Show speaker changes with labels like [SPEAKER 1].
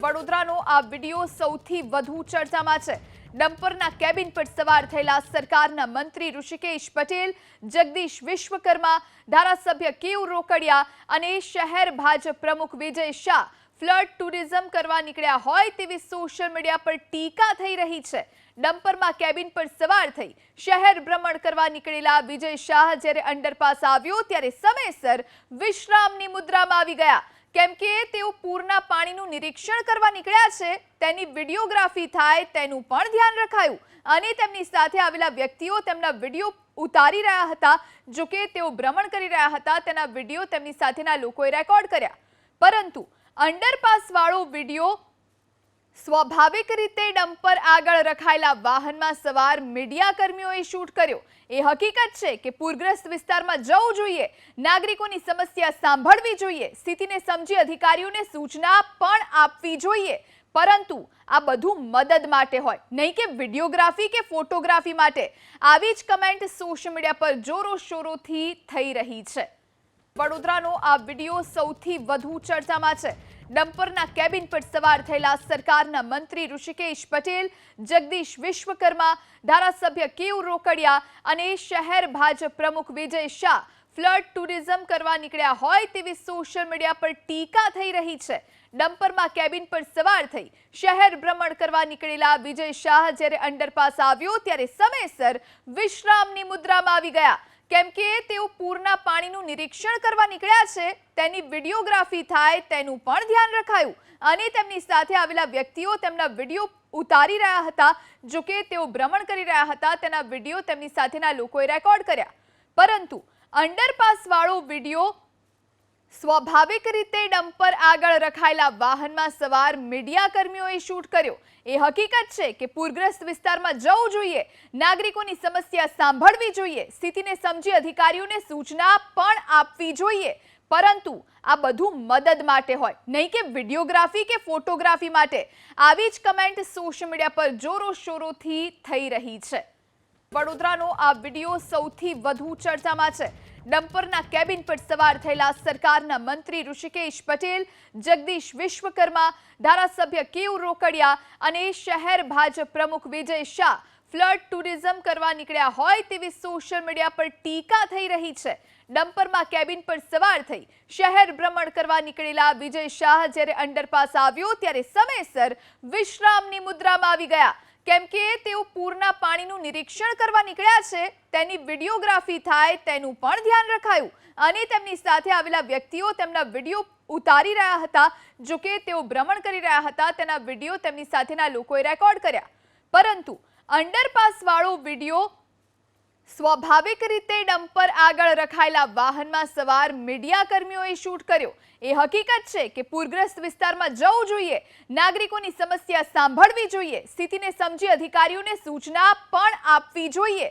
[SPEAKER 1] વડોદરાનો આ વિડિયો સૌથી વધુ ચર્ચામાં છે। ડમ્પરના કેબિન પર સવાર થયેલા સરકારના મંત્રી ઋષિકેશ પટેલ, જગદીશ વિશ્વકર્મા, ધારાસભ્ય કેયુ રોકડિયા અને શહેર ભાજપ પ્રમુખ વિજય શાહ ફ્લડ ટુરિઝમ કરવા નીકળ્યા હોય તેવી સોશિયલ મીડિયા પર ટીકા થઈ રહી છે। ડમ્પરમાં કેબિન પર સવાર થઈ શહેર ભ્રમણ કરવા નીકળેલા વિજય શાહ જ્યારે અંડરપાસ આવ્યો ત્યારે સમયસર વિશ્રામની મુદ્રામાં આવી ગયા, કેમ કે તેઓ પૂરના પાણીનું નિરીક્ષણ કરવા નીકળ્યા છે। તેની વિડિયોગ્રાફી થાય તેનું પણ ધ્યાન રખાયું અને તેમની સાથે આવેલા વ્યક્તિઓ તેમના વિડિયો ઉતારી રહ્યા હતા। જો કે તેઓ ભ્રમણ કરી રહ્યા હતા તેના વિડિયો તેમની સાથેના લોકોએ રેકોર્ડ કર્યા, પરંતુ અંડરપાસ વાળો વિડિયો સ્વાભાવિક રીતે ડમ્પર આગળ રખાયેલા વાહનમાં સવાર મીડિયા કર્મીઓએ શૂટ કર્યો। એ હકીકત છે કે પૂરગ્રસ્ત વિસ્તારમાં જવું જોઈએ, નાગરિકોની સમસ્યા સાંભળવી જોઈએ, સ્થિતિને સમજી અધિકારીઓને સૂચના પણ આપવી જોઈએ, પરંતુ આ બધું મદદ માટે હોય, નહીં કે વિડિયોગ્રાફી કે ફોટોગ્રાફી માટે। આવી જ કમેન્ટ સોશિયલ મીડિયા પર જોરો શોરોથી થઈ રહી છે। વડોદરાનો આ વિડિયો સૌથી વધુ ચર્ચામાં છે। ડમ્પરના કેબિન પર સવાર થયેલા સરકારના મંત્રી ઋષિકેશ પટેલ, જગદીશ વિશ્વકર્મા, ધારાસભ્ય કેયુ રોકડિયા અને શહેર ભાજપ પ્રમુખ વિજય શાહ ફ્લડ ટુરિઝમ કરવા નીકળ્યા હોય તેવી સોશિયલ મીડિયા પર ટીકા થઈ રહી છે। ડમ્પરમાં કેબિન પર સવાર થઈ શહેર ભ્રમણ કરવા નીકળેલા વિજય શાહ જ્યારે અંડરપાસ આવ્યો ત્યારે સમયસર વિશ્રામની મુદ્રામાં આવી ગયા, કેમ કે તેઓ પૂરના પાણીનું નિરીક્ષણ કરવા નીકળ્યા છે। તેની વિડિયોગ્રાફી થાય તેનું પણ ધ્યાન રખાયું અને તેમની સાથે આવેલા વ્યક્તિઓ તેમના વિડિયો ઉતારી રહ્યા હતા। જો કે તેઓ ભ્રમણ કરી રહ્યા હતા તેના વિડિયો તેમની સાથેના લોકોએ રેકોર્ડ કર્યા, પરંતુ અંડરપાસ વાળો વિડિયો સ્વાભાવિક રીતે ડમ્પર આગળ રખાયેલા વાહનમાં સવાર મીડિયા કર્મીઓએ શૂટ કર્યો। એ હકીકત છે કે પૂરગ્રસ્ત વિસ્તારમાં જવું જોઈએ, નાગરિકોની સમસ્યા સાંભળવી જોઈએ, સ્થિતિને સમજી અધિકારીઓને સૂચના પણ આપવી જોઈએ, પરંતુ આ બધું મદદ માટે હોય, નહીં કે વિડિયોગ્રાફી કે ફોટોગ્રાફી માટે। આવી જ કમેન્ટ સોશિયલ મીડિયા પર જોરો શોરોથી થઈ રહી છે। વડોદરાનો આ વિડિયો સૌથી વધુ ચર્ચામાં છે। ડમ્પરના કેબિન પર સવાર થયેલા સરકારના મંત્રી ઋષિકેશ પટેલ, જગદીશ વિશ્વકર્મા, ધારાસભ્ય કેયુ રોકડિયા અને શહેર ભાજપ પ્રમુખ વિજય શાહ ફ્લડ ટુરિઝમ કરવા નીકળ્યા હોય તેવી સોશિયલ મીડિયા પર ટીકા થઈ રહી છે। ડમ્પરમાં કેબિન પર સવાર થઈ શહેર ભ્રમણ કરવા નીકળેલા વિજય શાહ જ્યારે અંડરપાસ આવ્યો ત્યારે સમયસર વિશ્રામની મુદ્રામાં આવી ગયા, કેમ કે તેઓ પૂરના પાણીનું નિરીક્ષણ કરવા નીકળ્યા છે। તેની વિડિયોગ્રાફી થાય તેનું પણ ધ્યાન રખાયું અને તેમની સાથે આવેલા વ્યક્તિઓ તેમના વિડિયો ઉતારી રહ્યા હતા। જો કે તેઓ ભ્રમણ કરી રહ્યા હતા તેના વિડિયો તેમની સાથેના લોકોએ રેકોર્ડ કર્યા, પરંતુ અંડરપાસ વાળો વિડિયો સ્વાભાવિક રીતે ડમ્પર આગળ રખાયેલા વાહનમાં સવાર મીડિયા કર્મીઓએ શૂટ કર્યો। એ હકીકત છે કે પૂરગ્રસ્ત વિસ્તારમાં જવું જોઈએ, નાગરિકોની સમસ્યા સાંભળવી જોઈએ, સ્થિતિને સમજી અધિકારીઓને સૂચના પણ આપવી જોઈએ,